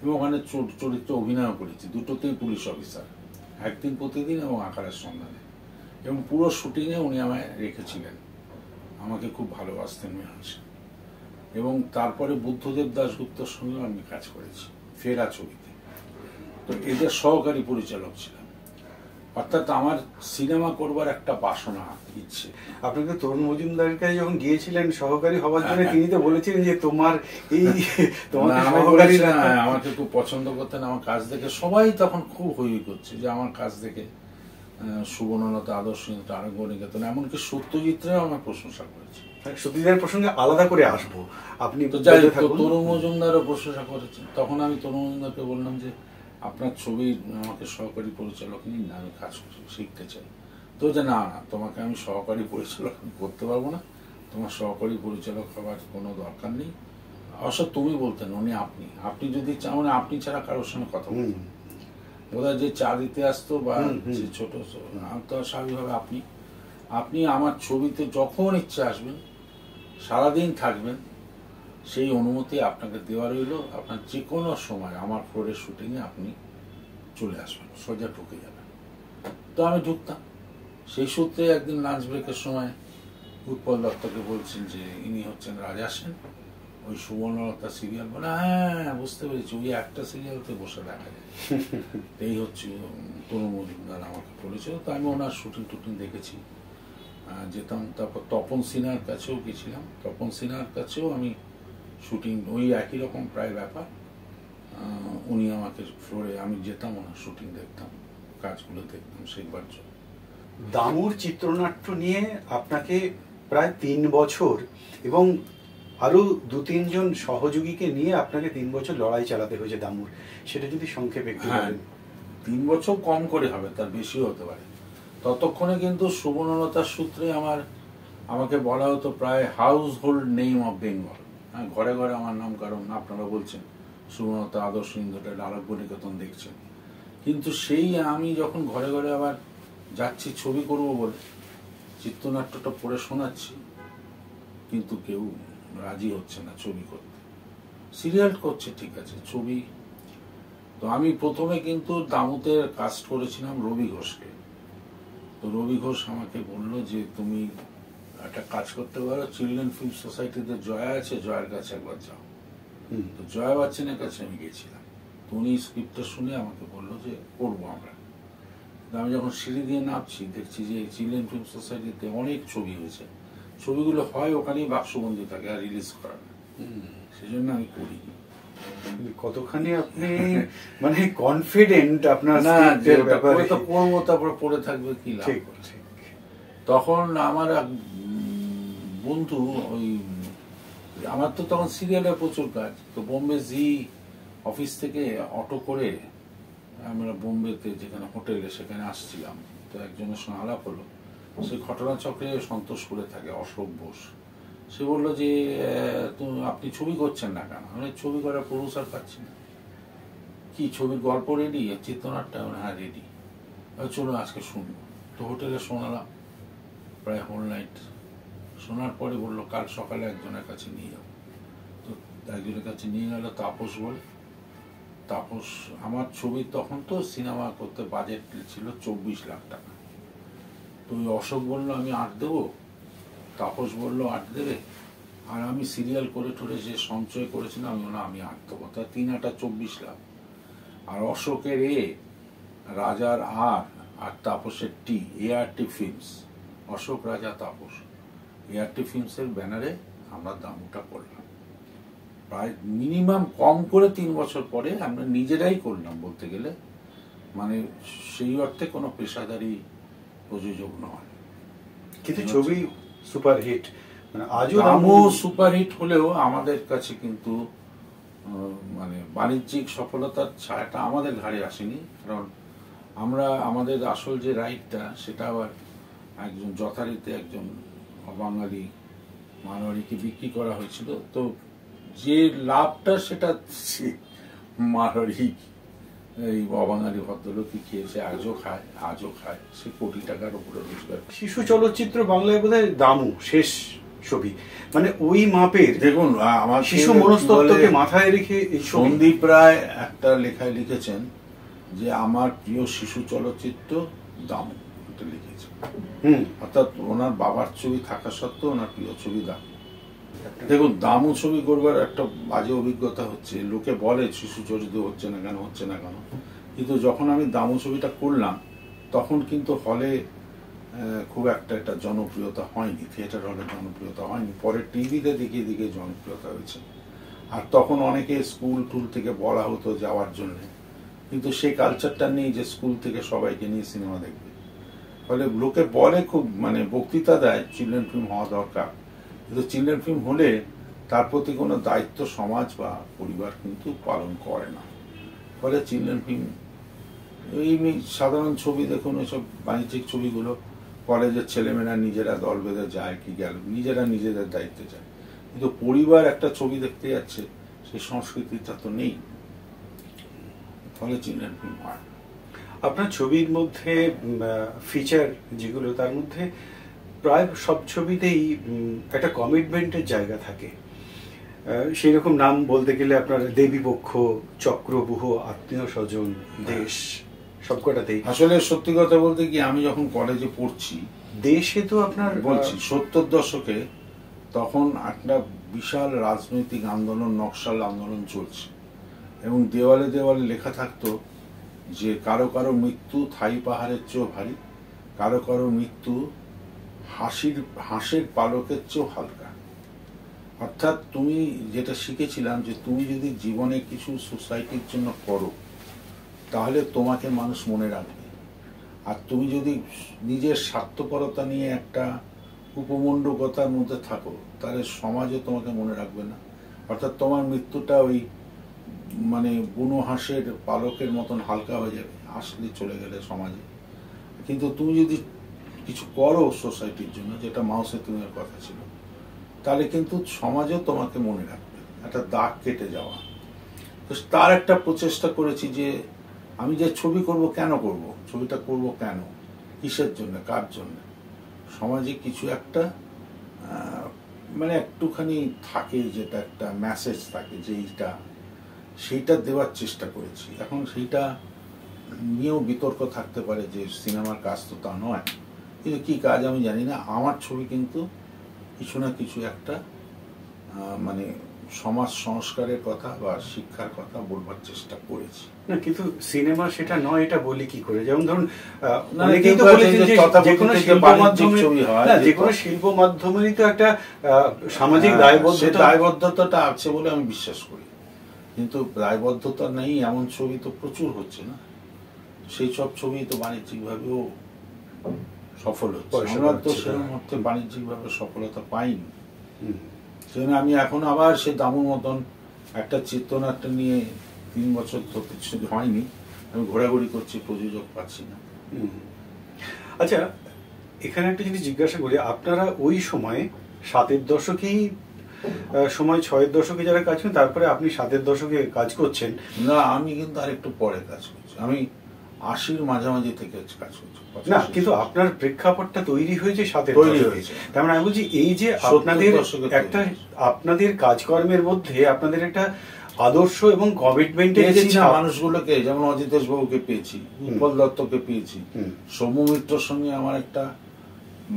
এবং ওখানে চরিত্রে অভিনয় করেছি, দুটোতেই পুলিশ অফিসার, একদিন প্রতিদিন এবং আকালের সন্ধানে। এবং পুরো শুটিংয়ে উনি আমায় রেখেছিলেন, আমাকে খুব ভালোবাসতেন মৃণাল সেন। এবং তারপরে বুদ্ধদেব দাশগুপ্তর সঙ্গে আমি কাজ করেছি ফেরা ছবিতে, তো এদের সহকারী পরিচালক ছিলাম। অর্থাৎ আমার সিনেমা করবার একটা বাসনা, ইচ্ছে। আপনাকে তরুণ মজুমদারের কাছে যখন গিয়েছিলেন সহকারী হওয়ার জন্য, তিনি তো বলেছিলেন যে আমাকে খুব পছন্দ করতেন, আমার কাজ দেখে সবাই তখন খুব হই করছে যে আমার কাজ দেখে সুবর্ণলতা, আদর্শিন্দ, আরোগ্য নিকেতন, এমনকি সত্যজিৎরাও আমার প্রশংসা করেছে। সত্যজিতের প্রসঙ্গে আলাদা করে আসবো, আপনি তো যাই তরুণ মজুমদারও প্রশংসা করেছেন। তখন আমি তরুণ মজুমদারকে বললাম যে আপনার ছবি আমাকে সহকারী পরিচালক নিন, আমি কাজ শিখতে চাই। তো যে না, তোমাকে আমি সহকারী পরিচালক করতে পারবো না, তোমার সহকারী পরিচালক হওয়ার কোনো দরকার নেই। অবশ্য তুমি বলতেন, উনি আপনি যদি চান, আপনি ছাড়া কারোর সঙ্গে কথা বলতেন, বোধহয় যে চা দিতে আসতো বা যে ছোট, তো স্বাভাবিকভাবে আপনি আমার ছবিতে যখন ইচ্ছে আসবেন, সারাদিন থাকবেন, সেই অনুমতি আপনাকে দেওয়া রইল। আপনার যে কোনো সময় আমার ফ্লোরের শুটিংয়ে আপনি চলে আসবেন, সোজা ঢুকে যাবেন। তো আমি ঢুকতাম। সেই সূত্রে একদিন লাঞ্চ ব্রেকের সময় উৎপল দত্তকে বলছেন যে ইনি হচ্ছেন রাজা সেন, ওই সুবর্ণলতা সিরিয়াল। বলে হ্যাঁ বুঝতে পেরেছি, ওই একটা সিরিয়ালতে বসে দেখা যায়। এই হচ্ছে তরুণ মজুমদার আমাকে বলেছিল। তো আমি ওনার শুটিং দেখেছি, যেতাম। তারপর তপন সিনহার কাছেও গেছিলাম, তপন সিনহার কাছেও আমি শুটিং, ওই একই রকম প্রায় ব্যাপার। উনি আমাকে ফ্লোরে, আমি যেতাম ওনার শুটিং দেখতাম, কাজগুলো দেখতাম শেখবার জন্য। দামুর চিত্রনাট্য নিয়ে আপনাকে প্রায় 3 বছর এবং আরো 2-3 জন সহযোগীকে নিয়ে আপনাকে 3 বছর লড়াই চালাতে হয়েছে দামুর, সেটা যদি সংক্ষেপে একটু বলেন। 3 বছর কম করে হবে, তার বেশিও হতে পারে। ততক্ষণে কিন্তু সুবর্ণলতার সূত্রে আমাকে বলা হতো প্রায় house hold name of Bengal. হ্যাঁ, ঘরে ঘরে আমার নাম, কারণ আপনারা বলছেন সুবর্ণলতা, আদর্শিন্দ, আরোগ্য নিকেতন দেখছেন। কিন্তু সেই আমি যখন ঘরে ঘরে আবার যাচ্ছি ছবি করব বলে, চিত্রনাট্যটা পড়ে শোনাচ্ছি, কিন্তু কেউ রাজি হচ্ছে না ছবি করতে। সিরিয়াল করছে ঠিক আছে, ছবি। তো আমি প্রথমে কিন্তু দামুতে কাস্ট করেছিলাম রবি ঘোষকে। তো রবি ঘোষ আমাকে বললো যে তুমি একটা কাজ করতে পারো, চিলড্রেন ফিল্ম সোসাইটিতে জয়া আছে, জয়ার কাছে একবার যাও। তো জয়া বচ্চনের কাছে আমি গেছিলাম। তো উনি স্ক্রিপ্টটা শুনে আমাকে বললো যে করবো আমরা। আমি যখন সিঁড়ি দিয়ে নামছি, দেখছি যে চিলড্রেন ফিল্ম সোসাইটিতে অনেক ছবি হয়েছে, ছবিগুলো হয় ওখানেই বাক্সবন্দি থাকে, আর রিলিজ করা না। সেই জন্য আমি করি। কতখানি আপনি মানে কনফিডেন্ট আপনার না যে script এর ওটা ব্যাপারে? করে তো করবো, তারপরে পড়ে থাকবে কি লাভ। ঠিক ঠিক। তখন আমার এক বন্ধু, ওই আমার তো তখন সিরিয়ালের প্রচুর কাজ, তো বোম্বে জি অফিস থেকে অটো করে আমরা বোম্বেতে যেখানে হোটেলে সেখানে আসছিলাম, তো একজনের সঙ্গে আলাপ হলো, সে ঘটনাচক্রে সন্তোষপুরে থাকে, অশোক বোস। সে বললো যে আপনি ছবি করছেন না কেন? আমি ছবি করার প্রডিউসার পাচ্ছি না। কি ছবির গল্প রেডি, চিত্রনাট্যটা? হ্যাঁ রেডি, চলো আজকে শুনবো। তো হোটেলে শোনালাম প্রায় হোল নাইট। শোনার পরে বললো কাল সকালে একজনের কাছে নিয়ে যাবো। তো একজনের কাছে নিয়ে গেল, তাপস বলে। তাপস, আমার ছবি তখন তো সিনেমা করতে বাজেট ছিল 24 লাখ টাকা। তো ওই অশোক বললো আমি 8 দেবো, তাপস বললো 8 দেবে, আর আমি সিরিয়াল করে টোরে যে সঞ্চয় করেছিলাম আমি বললাম আমি 8 দেবো। তা 3 8 24 লাখ। আর অশোকের রাজার আর তাপসের ART ফিল্মস, অশোক রাজা তাপস, ART ফিল্মসের ব্যানারে আমরা দামটা করলাম। প্রায় মিনিমাম কম করে 3 বছর পরে আমরা নিজেরাই করলাম বলতে গেলে, মানে সেই অর্থে কোনো পেশাদারি প্রযোজক নয়। কিন্তু ছবি সুপারহিট, মানে আজও দামও সুপারহিট হলেও আমাদের কাছে কিন্তু মানে বাণিজ্যিক সফলতার ছায়াটা আমাদের ঘাড়ে আসেনি, কারণ আমরা আমাদের আসল যে রাইটটা সেটা আবার একজন যথারীতি একজন অবাঙালি মারোয়ারিকে বিক্রি করা হয়েছিল। তো যে লাভটা সেটা মারোয়ারি এই অবাঙালি ভদ্রলোকই খেয়েছে, আজও খায়, সে কোটি টাকার উপরে রোজগার। শিশু চলচ্চিত্র বাংলায় বোধহয় দামু শেষ ছবি, মানে ওই মাপের। দেখুন আমার শিশু মনস্তত্ত্বকে মাথায় রেখে সন্দীপ রায় একটা লেখায় লিখেছেন যে আমার প্রিয় শিশু চলচ্চিত্র দামু, এটা লিখেছে। অর্থাৎ ওনার বাবার ছবি থাকা সত্ত্বেও ওনার প্রিয় ছবি দামু। দেখুন দামু ছবি করবার একটা বাজে অভিজ্ঞতা হচ্ছে, লোকে বলে শিশু চরিত্র হচ্ছে না কেন, কিন্তু যখন আমি দামু ছবিটা করলাম তখন কিন্তু হলে খুব একটা এটা জনপ্রিয়তা হয়নি, থিয়েটার হলে জনপ্রিয়তা হয়নি, পরে টিভিতে দেখিয়ে জনপ্রিয়তা হয়েছে। আর তখন অনেকে স্কুল টুল থেকে বলা হতো যাওয়ার জন্য, কিন্তু সেই কালচারটা নেই যে স্কুল থেকে সবাইকে নিয়ে সিনেমা দেখবে। ফলে লোকে বলে, খুব মানে বক্তৃতা দেয় চিলড্রেন ফিল্ম হওয়া দরকার, কিন্তু চিলড্রেন ফিল্ম হলে তার প্রতি কোনো দায়িত্ব সমাজ বা পরিবার কিন্তু পালন করে না। ফলে চিলড্রেন ফিল্ম এই সাধারণ ছবি, দেখুন ওইসব বাণিজ্যিক ছবিগুলো কলেজের ছেলেমেয়েরা নিজেরা দল বেঁধে যায় কি গেল, নিজেরা নিজেদের দায়িত্বে যায়, কিন্তু পরিবার একটা ছবি দেখতে যাচ্ছে সেই সংস্কৃতিটা তো নেই, ফলে চিলড্রেন ফিল্ম হয়। আপনার ছবির মধ্যে ফিচার যেগুলো, তার মধ্যে প্রায় সব ছবিতেই একটা কমিটমেন্টের জায়গা থাকে। সেই রকম নাম বলতে গেলে আপনার দেবীপক্ষ, চক্রবুহ, আত্মীয় স্বজন, দেশ, সবকটাতেই। আসলে সত্যি কথা বলতে কি, আমি যখন কলেজে পড়ছি, দেশে তো আপনার বলছি 70 দশকে, তখন একটা বিশাল রাজনৈতিক আন্দোলন, নকশাল আন্দোলন চলছে, এবং দেওয়ালে দেওয়ালে লেখা থাকতো যে কারো কারো মৃত্যু থাই পাহাড়ের চেয়েও ভারী, কারো কারো মৃত্যু হাঁসের পালকের চেয়েও হালকা। অর্থাৎ তুমি যেটা শিখেছিলাম যে তুমি যদি জীবনে কিছু সোসাইটির জন্য করো তাহলে তোমাকে মানুষ মনে রাখবে, আর তুমি যদি নিজের স্বার্থপরতা নিয়ে একটা উপমণ্ডকতার মধ্যে থাকো তাহলে সমাজও তোমাকে মনে রাখবে না। অর্থাৎ তোমার মৃত্যুটা ওই মানে বুনো হাঁসের পালকের মতন হালকা হয়ে যাবে, আসলে চলে গেলে সমাজে। কিন্তু তুমি যদি কিছু করো সোসাইটির জন্য, যেটা মাও সেতুংয়ের কথা ছিল, তাহলে কিন্তু সমাজও তোমাকে মনে রাখবে, একটা দাগ কেটে যাওয়া। তো তার একটা প্রচেষ্টা করেছি যে আমি যে ছবি করব, কেন করব ছবিটা, করব কেন, কিসের জন্য, কার জন্য, সমাজে কিছু একটা মানে একটুখানি থাকে, যেটা একটা মেসেজ থাকে, যে সেইটা দেওয়ার চেষ্টা করেছি। এখন সেইটা নিয়েও বিতর্ক থাকতে পারে যে সিনেমার কাজ তো তা নয়, কিন্তু কি কাজ আমি জানি না, আমার ছবি কিন্তু কিছু না কিছু একটা মানে সমাজ সংস্কারের কথা বা শিক্ষার কথা বলবার চেষ্টা করেছি। না, কিন্তু সিনেমা সেটা নয়, এটা বলি কি করে? যেমন ধরুন না, অনেকেই তো কেউ বলেছেন বলেছে যে যে যে কোনো শিল্প বাণিজ্যিক মাধ্যমে, ছবি হয়, না, যে যেহেতু- কোনো শিল্প মাধ্যমেরই তো একটা সামাজিক সে দায়বদ্ধতা। দায়বদ্ধতাটা আছে বলে আমি বিশ্বাস করি, কিন্তু দায়বদ্ধতা নেই এমন ছবি তো প্রচুর হচ্ছে না। সেই সব ছবি তো বাণিজ্যিক ভাবেও সফল হচ্ছে, পয়সা আমরা তো পাচ্ছে সেরকম তারা। অর্থে বাণিজ্যিক ভাবে সফলতা পাইনি। হুম। সেজন্য আমি এখন আবার সে দামুর মতন একটা চিত্রনাট্য নিয়ে 3 বছর তো কিছু হয়নি, আমি ঘোরাঘুরি করছি, প্রযোজক পাচ্ছি না। হুম। আচ্ছা, এখানে একটা জিনিস জিজ্ঞাসা করি, আপনারা ওই সময়ে 7-এর দশকেই সময় 6-এর দশকে যারা কাজ করেন, তারপরে আপনি 7-এর দশকে কাজ করছেন। না, আমি কিন্তু আরেকটু পরে কাজ করছি, আমি 80-র মাঝামাঝি থেকে কাজ করছি। না, কিন্তু আপনার প্রেক্ষাপটটা তৈরি হয়েছে 7-এর তৈরি দশকে। হয়েছে। তার মানে আমি বলছি, এই যে 70-র আপনাদের দশকে তৈরি একটা হয়েছে। আপনাদের কাজকর্মের মধ্যে আপনাদের একটা আদর্শ এবং কমিটমেন্টের যে পেয়েছি না ছাপ, মানুষগুলোকে, যেমন অজিতেশ বাবুকে পেয়েছি, উৎপল দত্তকে পেয়েছি, হুম। সৌম্য মিত্রর সঙ্গে আমার একটা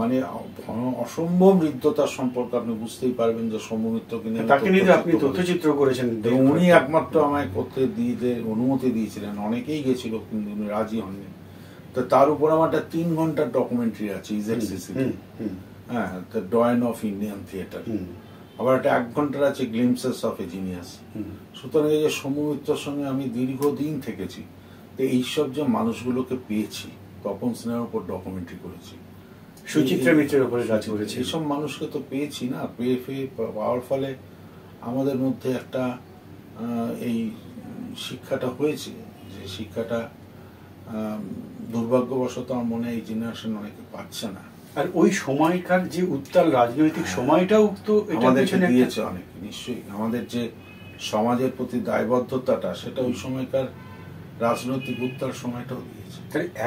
মানে অসম্ভব হৃদ্যতার সম্পর্ক। আপনি বুঝতেই পারবেন যে সৌম্য মিত্রকে নিয়ে তাকে নিয়ে তো আপনি তথ্যচিত্র করেছেন, এবং উনি একমাত্র আমায় করতে দিতে অনুমতি দিয়েছিলেন। অনেকেই গেছিল কিন্তু উনি রাজি হননি। তো তার উপর আমার একটা 3 ঘন্টার ডকুমেন্টারি আছে, হ্যাঁ, the Doyen of Indian theatre. আবার একটা 1 ঘন্টার আছে, গ্লিমসেস অফ এ জিনিয়াস। সুতরাং এই যে সৌম্য মিত্রর সঙ্গে আমি দীর্ঘদিন থেকেছি, তো এইসব যে মানুষগুলোকে পেয়েছি, তপন সিনহার উপর ডকুমেন্টারি করেছি, সুচিত্রা মিত্রের উপরে কাজ করেছে, এইসব মানুষকে তো পেয়েছি না, পাওয়ার ফলে আমাদের মধ্যে একটা এই শিক্ষাটা হয়েছে, যে শিক্ষাটা দুর্ভাগ্যবশত আমার মনে হয় এই জেনারেশন অনেকে পাচ্ছে না। আর ওই সময়কার যে উত্তাল রাজনৈতিক সময়টাও তো আমাদেরকে দিয়েছে অনেক, নিশ্চয়ই আমাদের যে সমাজের প্রতি দায়বদ্ধতাটা, সেটা ওই সময়কার রাজনৈতিক উত্তাল সময়টাও দিয়েছে।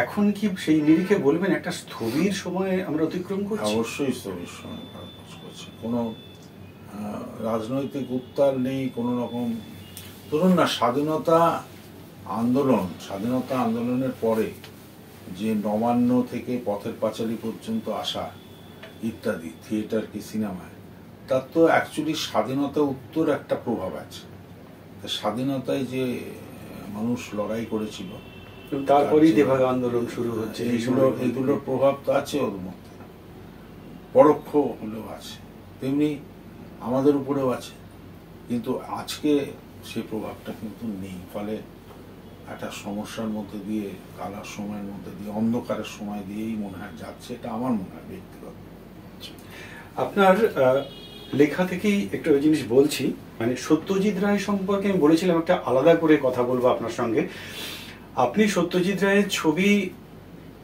এখন কি সেই নিরিখে বলবেন একটা স্থবির সময়ে আমরা অতিক্রম করছি? অবশ্যই স্থবির সময় করছি, কোনো রাজনৈতিক উত্তাল নেই কোনো রকম। ধরুন না, স্বাধীনতা আন্দোলনের পরে যে নবান্ন থেকে পথের পাঁচালী পর্যন্ত আসা ইত্যাদি, থিয়েটার কি সিনেমায়, তার তো অ্যাকচুয়ালি স্বাধীনতা উত্তর একটা প্রভাব আছে। স্বাধীনতায় যে মানুষ লড়াই করেছিল, তারপরেই দেভাগ আন্দোলন শুরু হচ্ছে, এইগুলোর প্রভাব তো আছে ওর মধ্যে, পরোক্ষ হলেও আছে, তেমনি আমাদের উপরেও আছে। কিন্তু আজকে সেই প্রভাবটা কিন্তু নেই, ফলে একটা সমস্যার মধ্যে দিয়ে, কালার সময়ের মধ্যে দিয়ে, অন্ধকারের সময় দিয়েই মনে হয় যাচ্ছে, এটা আমার মনে হয় ব্যক্তিগত। আপনার লেখা থেকেই একটা ওই জিনিস বলছি, মানে সত্যজিৎ রায় সম্পর্কে আমি বলেছিলাম একটা আলাদা করে কথা বলবো আপনার সঙ্গে। আপনি সত্যজিৎ রায়ের ছবি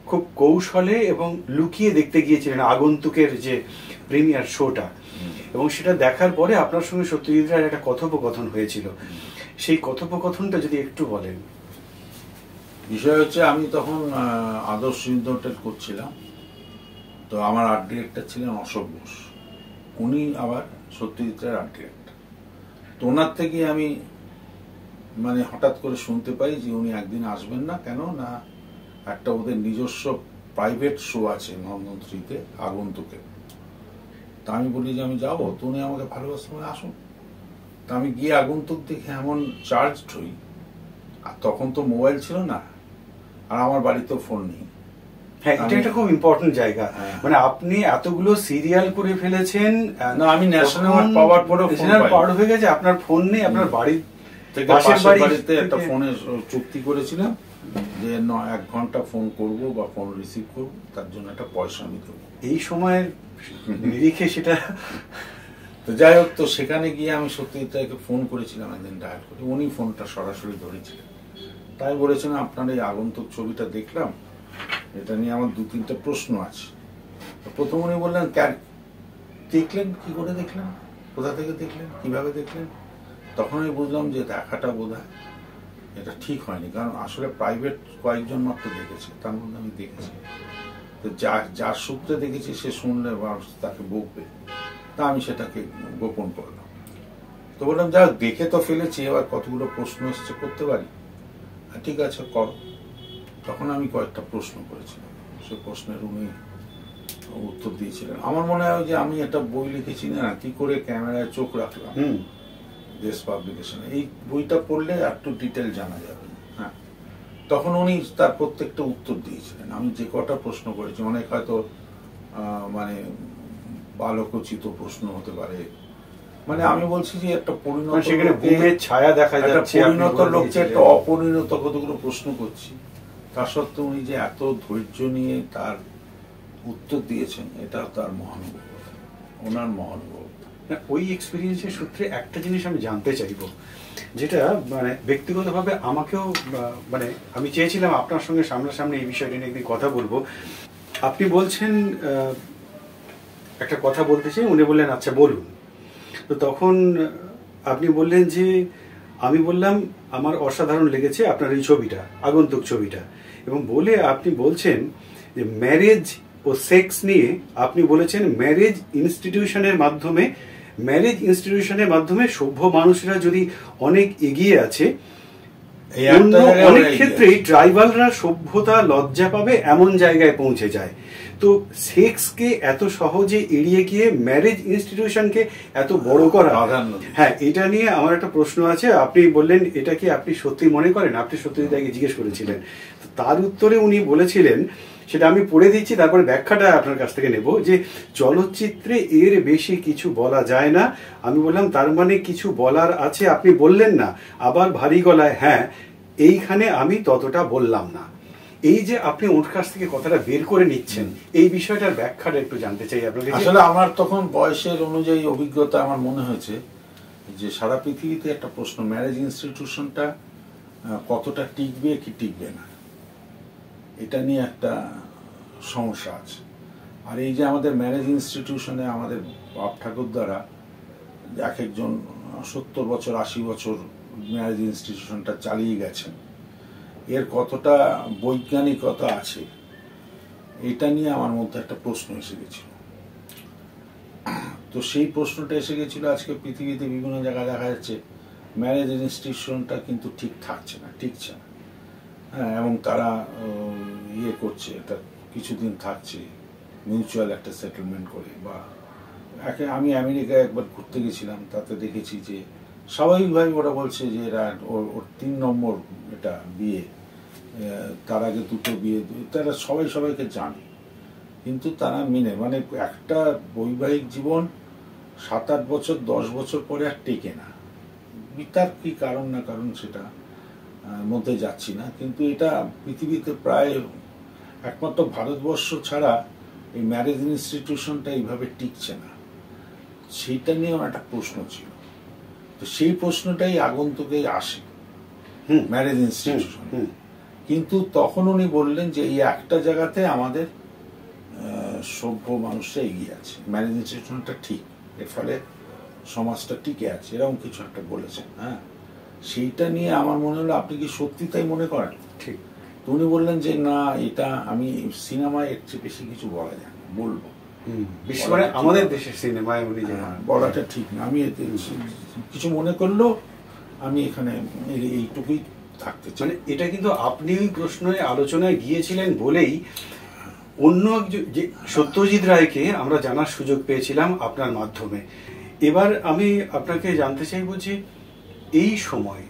খুব কৌশলে এবং লুকিয়ে দেখতে গিয়েছিলেন আগন্তুকের যে প্রিমিয়ার শোটা, এবং সেটা দেখার পরে আপনার সঙ্গে সত্যজিৎ রায়ের একটা কথোপকথন হয়েছিল। সেই কথোপকথনটা যদি একটু বলেন। বিষয় হচ্ছে, আমি তখন আদর্শ হোটেল করছিলাম, তো আমার আর্ট ডিরেক্টর ছিলেন অশোক ঘোষ, উনি আবার সত্যজিৎ রায়ের আর্ট ডিরেক্টর। তো ওনার থেকে আমি মানে হঠাৎ করে শুনতে পাই যে উনি একদিন আসবেন না, কেন না একটা ওদের নিজস্ব প্রাইভেট শো আছে নন্দন 3-তে আগন্তুকে। তা আমি বলি যে আমি যাবো, তো উনি আমাকে ভালোবাসতে আসুন। তা আমি গিয়ে আগন্তুক দেখে এমন চার্জ হই, আর তখন তো মোবাইল ছিল না, আর আমার বাড়িতেও ফোন নেই। হ্যাঁ, এটা একটা খুব ইম্পর্টেন্ট জায়গা, মানে আপনি এতগুলো সিরিয়াল করে ফেলেছেন। না, আমি ন্যাশনাল পাওয়ার পরে পাওয়ার হয়ে গেছে, আপনার ফোন নেই, আপনার বাড়ির থেকে পাশের বাড়িতে একটা ফোনের চুক্তি করেছিলাম যে 1 ঘন্টা ফোন করব বা ফোন রিসিভ করব, তার জন্য একটা পয়সা আমি দেবো। এই সময়ের নিরিখে সেটা তো যাই হোক, তো সেখানে গিয়ে আমি সত্যজিৎ রায়কে ফোন করেছিলাম একদিন ডায়াল করে, উনি ফোনটা সরাসরি ধরেছিলেন। তাই বলেছেন, আপনার এই আগন্তুক ছবিটা দেখলাম, এটা নিয়ে আমার 2-3টা প্রশ্ন আছে। প্রথম উনি বললেন, দেখলেন কি করে, দেখলেন কোথা থেকে দেখলেন, কিভাবে দেখলেন? তখন আমি বুঝলাম যে দেখাটা বোধহয় এটা ঠিক হয়নি, কারণ আসলে প্রাইভেট কয়েকজন মাত্র দেখেছে, তার মধ্যে আমি দেখেছি। তো যার সূত্রে দেখেছি সে শুনলে তাকে বকবে, তা আমি সেটাকে গোপন করলাম। তো বললাম, যা দেখে তো ফেলেছি, এবার কতগুলো প্রশ্ন এসছে করতে পারি, ঠিক আছে করো। তখন আমি কয়েকটা প্রশ্ন করেছিলাম, সে প্রশ্নের উনি উত্তর দিয়েছিলেন। আমার মনে হয় যে আমি একটা বই লিখেছি না, কি করে ক্যামেরায় চোখ রাখলাম, দেশ পাবলিকেশন, এই বইটা পড়লে একটু ডিটেল জানা যাবে। হ্যাঁ, তখন উনি তার প্রত্যেকটা উত্তর দিয়েছিলেন। আমি যে কটা প্রশ্ন করেছি, অনেক হয়তো মানে বালকোচিত প্রশ্ন হতে পারে, মানে আমি বলছি যে একটা পরিণত ছায়া দেখা যাচ্ছে, পরিণত লোককে একটা অপরিণত কতগুলো প্রশ্ন করছি, তা সত্ত্বেও উনি যে এত ধৈর্য নিয়ে তার উত্তর দিয়েছেন, এটা তার মহানুভবতা, ওনার মহানুভবতা। ওই এক্সপিরিয়েন্সের সূত্রে একটা জিনিস আমি জানতে চাইবো, যেটা মানে ব্যক্তিগতভাবে আমাকেও মানে আমি চেয়েছিলাম আপনার সঙ্গে সামনাসামনি এই বিষয়টা নিয়ে একদিন কথা বলবো। আপনি বলছেন একটা কথা বলতে চাই, উনি বললেন আচ্ছা বলুন। তো তখন আপনি বললেন যে, আমি বললাম আমার অসাধারণ লেগেছে আপনার এই ছবিটা, আগন্তুক ছবিটা, এবং বলে আপনি বলছেন যে ম্যারেজ ও সেক্স নিয়ে আপনি বলেছেন ম্যারেজ ইনস্টিটিউশনের মাধ্যমে সভ্য মানুষরা যদি অনেক এগিয়ে আছে, অনেক ক্ষেত্রেই ট্রাইবালরা সভ্যতা লজ্জা পাবে এমন জায়গায় পৌঁছে যায়। তো সেক্সকে এত সহজে এড়িয়ে গিয়ে ম্যারেজ ইনস্টিটিউশনকে এত বড় করা, হ্যাঁ, এটা নিয়ে আমার একটা প্রশ্ন আছে। আপনি বললেন এটা কি আপনি সত্যি মনে করেন? আপনি সত্যজিৎদাকে জিজ্ঞেস করেছিলেন, তার উত্তরে উনি বলেছিলেন, সেটা আমি পড়ে দিচ্ছি, তারপরে ব্যাখ্যাটা আপনার কাছ থেকে নেব, যে চলচ্চিত্রে এর বেশি কিছু বলা যায় না। আমি বললাম তার মানে কিছু বলার আছে? আপনি বললেন না, আবার ভারী গলায়, হ্যাঁ এইখানে আমি ততটা বললাম না। এই যে আপনি ওর কাছ থেকে কথাটা বের করে নিচ্ছেন, এই বিষয়টার ব্যাখ্যাটা একটু জানতে চাই আপনাকে। আসলে আমার তখন বয়সের অনুযায়ী অভিজ্ঞতা আমার মনে হয়েছে যে সারা পৃথিবীতে একটা প্রশ্ন, ম্যারেজ ইনস্টিটিউশনটা কতটা টিকবে কি টিকবে না, এটা নিয়ে একটা সমস্যা আছে। আর এই যে আমাদের ম্যারেজ ইনস্টিটিউশনে আমাদের বাপ ঠাকুর দ্বারা এক একজন 70 বছর 80 বছর ম্যারেজ ইনস্টিটিউশনটা চালিয়ে গেছেন, এর কতটা বৈজ্ঞানিকতা আছে, এটা নিয়ে আমার মধ্যে একটা প্রশ্ন এসে গেছিল। তো সেই প্রশ্নটা এসে গেছিল, আজকে পৃথিবীতে বিভিন্ন জায়গায় দেখা যাচ্ছে ম্যারেজ ইনস্টিটিউশনটা কিন্তু ঠিক থাকছে না, টিকছে না। হ্যাঁ, এবং তারা ইয়ে করছে, এটা কিছুদিন থাকছে, মিউচুয়াল একটা সেটেলমেন্ট করে। বা আমি আমেরিকায় একবার ঘুরতে গেছিলাম, তাতে দেখেছি যে স্বাভাবিকভাবে ওরা বলছে যে এরা ওর 3 নম্বর এটা বিয়ে, তার আগে 2টো বিয়ে, তারা সবাইকে জানে, কিন্তু তারা মেনে, মানে একটা বৈবাহিক জীবন 7-8 বছর 10 বছর পরে আর টেকে না। তার কি কারণ না কারণ সেটা মধ্যে যাচ্ছি না, কিন্তু এটা পৃথিবীতে প্রায় একমাত্র ভারতবর্ষ ছাড়া এই ম্যারেজ ইনস্টিটিউশনটা এইভাবে টিকছে না। সেইটা নিয়ে আমার একটা প্রশ্ন ছিল, তো সেই প্রশ্নটাই আগন্তুকেই আসে ম্যারেজ ইনস্টিটিউশন। কিন্তু তখন উনি বললেন যে এই একটা জায়গাতে আমাদের সভ্য মানুষরা এগিয়ে আছে, ম্যারেজ ইনস্টিটিউশনটা ঠিক, এর ফলে সমাজটা টিকে আছে, এরকম কিছু একটা বলেছেন। হ্যাঁ, সেইটা নিয়ে আমার মনে হলো আপনি কি সত্যি তাই মনে করেন? ঠিক। উনি বললেন যে না, এটা আমি সিনেমায় এর চেয়ে বেশি কিছু বলা যায় না, বলবো আমাদের দেশের সিনেমায় উনি বলাটা ঠিক না। আমি কিছু মনে করলেও আমি এখানে এইটুকুই থাকতে চাই। মানে এটা কিন্তু আপনি ওই প্রশ্নে আলোচনায় গিয়েছিলেন বলেই অন্য যে সত্যজিৎ রায়কে আমরা জানার সুযোগ পেয়েছিলাম আপনার মাধ্যমে। এবার আমি আপনাকে জানতে চাইব যে এই সময়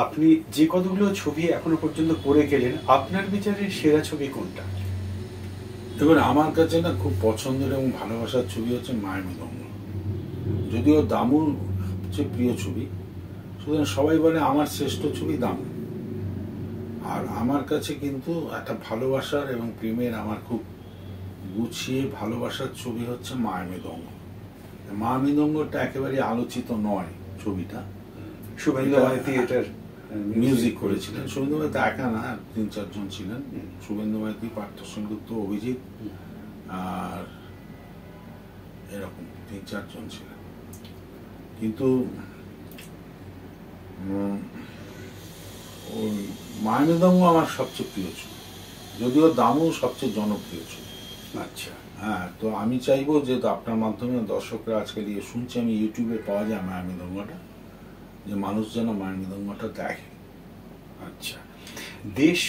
আপনি যে কতগুলো ছবি এখনো পর্যন্ত করে গেলেন, আপনার বিচারে সেরা ছবি কোনটা? এবার আমার কাছে না খুব পছন্দের এবং ভালোবাসার ছবি হচ্ছে মায়ামৃদঙ্গ। যদিও দামুর হচ্ছে প্রিয় ছবি, সুতরাং সবাই বলে আমার শ্রেষ্ঠ ছবি দামু। আর আমার কাছে কিন্তু একটা ভালোবাসার এবং প্রেমের আমার খুব গুছিয়ে ভালোবাসার ছবি হচ্ছে মায়ামৃদঙ্গ। মায়ামৃদঙ্গটা একেবারে আলোচিত নয় ছবিটা, শুভেন্দু মাইতি এটার মিউজিক করেছিলেন। শুভেন্দু মাইতি একা না, 3-4 জন ছিলেন। শুভেন্দু মাইতি, পার্থ সেনগুপ্ত, অভিজিৎ, আর এরকম 3-4 জন ছিলেন। কিন্তু ওই মায়ামৃদঙ্গ আমার সবচেয়ে প্রিয় ছবি, যদিও দামু সবচেয়ে জনপ্রিয় ছবি। আচ্ছা, হ্যাঁ, তো আমি চাইবো যে আপনার মাধ্যমে দর্শকরা আজকে দিয়ে শুনছে, আমি ইউটিউবে পাওয়া যায় মায়ামৃদঙ্গটা, যে মানুষ যেন মায়ামৃদঙ্গটা দেখে। আচ্ছা, দেশ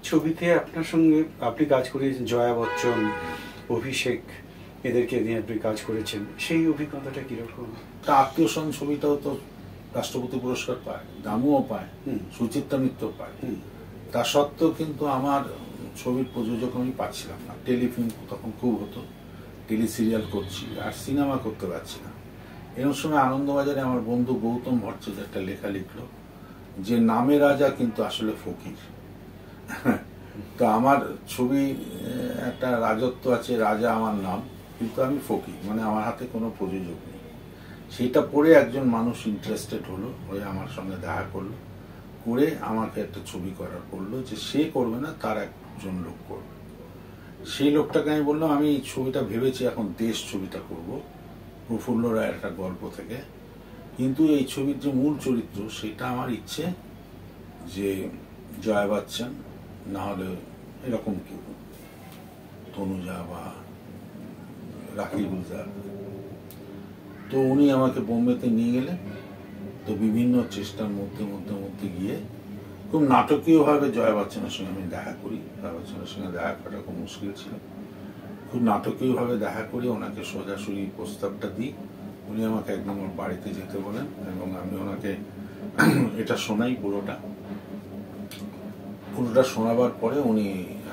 ছবিতে আপনার সঙ্গে আপনি কাজ করিয়েছেন জয়া বচ্চন, অভিষেক, এদেরকে নিয়ে আপনি কাজ করেছেন, সেই অভিজ্ঞতাটা কিরকম? আত্মীয় স্বজন ছবিটাও তো রাষ্ট্রপতি পুরস্কার পায়, দামুও পায়, সুচিত্রা মিত্র পায়। তা সত্ত্বেও কিন্তু আমার ছবির প্রযোজক আমি পাচ্ছিলাম না। টেলিফিল্ম তখন খুব হতো, টেলি সিরিয়াল করছি, আর সিনেমা করতে পারছি না। এরকম সময় আনন্দবাজারে আমার বন্ধু গৌতম ভট্টাচার্য একটা লেখা লিখলো যে নামে রাজা কিন্তু আসলে ফকির। তো আমার ছবি একটা রাজত্ব আছে, রাজা আমার নাম, কিন্তু আমি ফকির, মানে আমার হাতে কোনো প্রযোজক নেই। সেইটা পড়ে একজন মানুষ ইন্টারেস্টেড হলো, হয়ে আমার সঙ্গে দেখা করলো, করে আমাকে একটা ছবি করার বললো যে সে করবে না, তার একজন লোক করবে। সেই লোকটাকে আমি বললাম আমি এই ছবিটা ভেবেছি এখন দেশ ছবিটা করব, প্রফুল্ল রায়ের একটা গল্প থেকে, কিন্তু এই ছবির যে মূল চরিত্র সেটা আমার ইচ্ছে যে জয়া বচ্চন না হলে এরকম কেউ, তনুজা বা রাখি গুলজার। তো উনি আমাকে বোম্বেতে নিয়ে গেলেন। তো বিভিন্ন চেষ্টার মধ্যে মধ্যে মধ্যে গিয়ে খুব নাটকীয়ভাবে জয়া বচ্চনের সঙ্গে আমি দেখা করি। জয়া বচ্চনের সঙ্গে দেখা করাটা খুব মুশকিল ছিল। খুব নাটকীয়ভাবে দেখা করি, ওনাকে সোজাসুরি প্রস্তাবটা দিই। উনি আমাকে একদম ওর বাড়িতে যেতে বলেন এবং আমি ওনাকে এটা শোনাই পুরোটা শোনাবার পরে উনি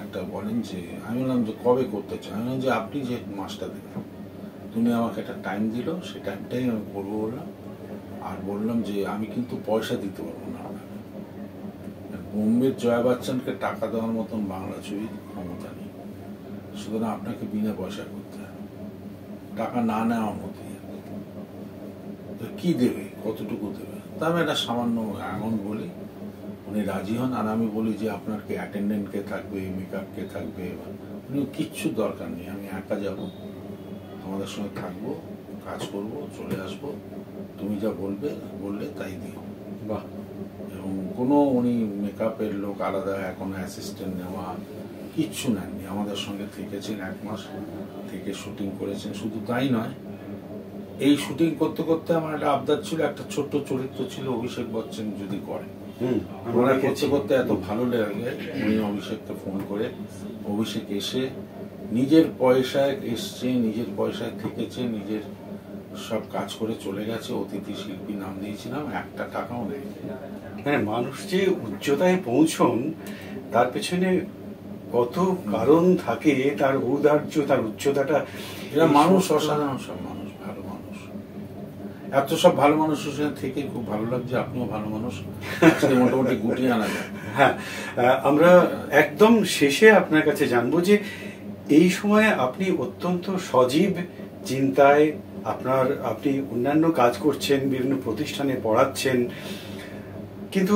একটা বলেন যে, আমি বললাম যে কবে করতে চাই, আমি বললাম যে আপনি যে মাসটা দেবেন। উনি আমাকে একটা টাইম দিল, সেই টাইমটাই আমি করবো বললাম। আর বললাম যে আমি কিন্তু পয়সা দিতে পারবো না, বোম্বের জয়া বচ্চনকে টাকা দেওয়ার মতন বাংলা ছবির ক্ষমতা নেই, সুতরাং আপনাকে বিনা পয়সা করতে হবে, টাকা না নেওয়ার মতো। কি দেবে, কতটুকু দেবে? তা আমি একটা সামান্য অ্যামাউন্ট বলি, উনি রাজি হন। আর আমি বলি যে আপনার কি অ্যাটেন্ডেন্ট কে থাকবে, মেকআপ কে থাকবে? উনি কিচ্ছু দরকার নেই, আমি একা যাব, তোমাদের সঙ্গে থাকবো, কাজ করব, চলে আসবো, তুমি যা বললে তাই দিও। বাহ। এবং কোনো উনি মেকআপের লোক আলাদা, এখন অ্যাসিস্ট্যান্ট নেওয়া কিচ্ছু নেননি, আমাদের সঙ্গে থেকেছেন 1 মাস থেকে শুটিং করেছেন। শুধু তাই নয়, এই শুটিং করতে করতে আমার একটা আবদার ছিল, একটা ছোট্ট চরিত্র ছিল অভিষেক বচ্চন যদি করে। করতে করতে এত ভালো লাগে, উনি অভিষেককে ফোন করে, অভিষেক এসে নিজের পয়সায় এসছে, নিজের পয়সায় থেকেছে, নিজের সব কাজ করে চলে গেছে। অতিথি শিল্পী নাম দিয়েছিলাম, 1 টাকাও নেই। হ্যাঁ, মানুষ যে উচ্চতায় পৌঁছন তার পেছনে কত কারণ থাকে, তার ঔদার্য, তার উচ্চতাটা। এরা মানুষ অসাধারণ, সব মানুষ, ভালো মানুষ। এত সব ভালো মানুষের সঙ্গে থেকে খুব ভালো লাগছে। আপনিও ভালো মানুষ, মোটামুটি গুটিয়ে আনা যায়। হ্যাঁ, আমরা একদম শেষে আপনার কাছে জানবো যে এই সময়ে আপনি অত্যন্ত সজীব চিন্তায় আপনি অন্যান্য কাজ করছেন, বিভিন্ন প্রতিষ্ঠানে পড়াচ্ছেন, কিন্তু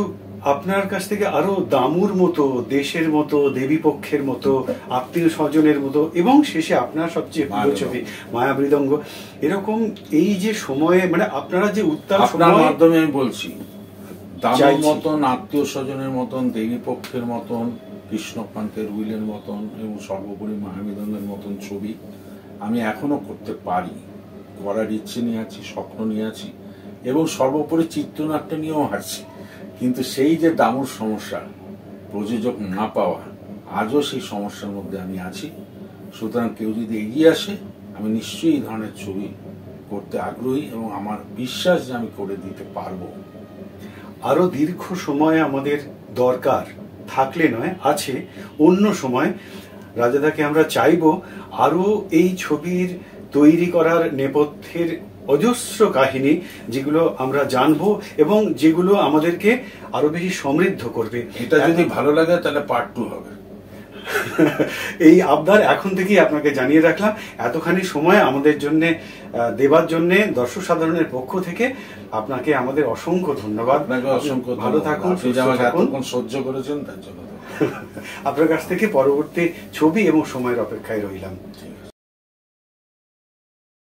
আপনার কাছ থেকে আরো দামুর মতো, দেশের মতো, দেবীপক্ষের মতো, আত্মীয় স্বজনের মতো, এবং শেষে আপনার সবচেয়ে প্রিয় ছবি মায়া মৃদঙ্গ, এরকম এই যে সময়ে, মানে আপনারা যে উত্তাল সময়ের মাধ্যমে আমি বলছি, দামুর মতন, আত্মীয় স্বজনের মতন, দেবীপক্ষের মতন, কৃষ্ণকান্তের উইলের মতন এবং সর্বোপরি মায়া মৃদঙ্গের মতন ছবি আমি এখনো করতে পারি, করার ইচ্ছে নিয়ে আছি, স্বপ্ন নিয়ে আছি, এবং সর্বোপরি চিত্রনাট্য নিয়েও হাঁটছি। কিন্তু সেই যে দামুর সমস্যা, প্রযোজক না পাওয়া, আজও সেই সমস্যার মধ্যে আমি আছি। সুতরাং কেউ যদি এগিয়ে আসে, আমি নিশ্চয়ই এই ধরনের ছবি করতে আগ্রহী এবং আমার বিশ্বাস যে আমি করে দিতে পারবো। আরো দীর্ঘ সময় আমাদের দরকার থাকলে নয়, আছে অন্য সময় রাজাদাকে আমরা চাইবো আরো এই ছবির তৈরি করার নেপথ্যের অজস্র কাহিনী, যেগুলো আমরা জানবো এবং যেগুলো আমাদেরকে আরো বেশি সমৃদ্ধ করবে। এটা যদি ভালো লাগে তাহলে পার্ট 2 হবে। এই আবদার এখন থেকেই আপনাকে জানিয়ে রাখলাম। এতখানি সময় আমাদের জন্য দেবার জন্য দর্শক সাধারণের পক্ষ থেকে আপনাকে আমাদের অসংখ্য ধন্যবাদ। অসংখ্য ভালো থাকুন, সহ্য করেছেন তার জন্য। আপনার কাছ থেকে পরবর্তী ছবি এবং সময়ের অপেক্ষায় রইলাম। ঠিক আছে।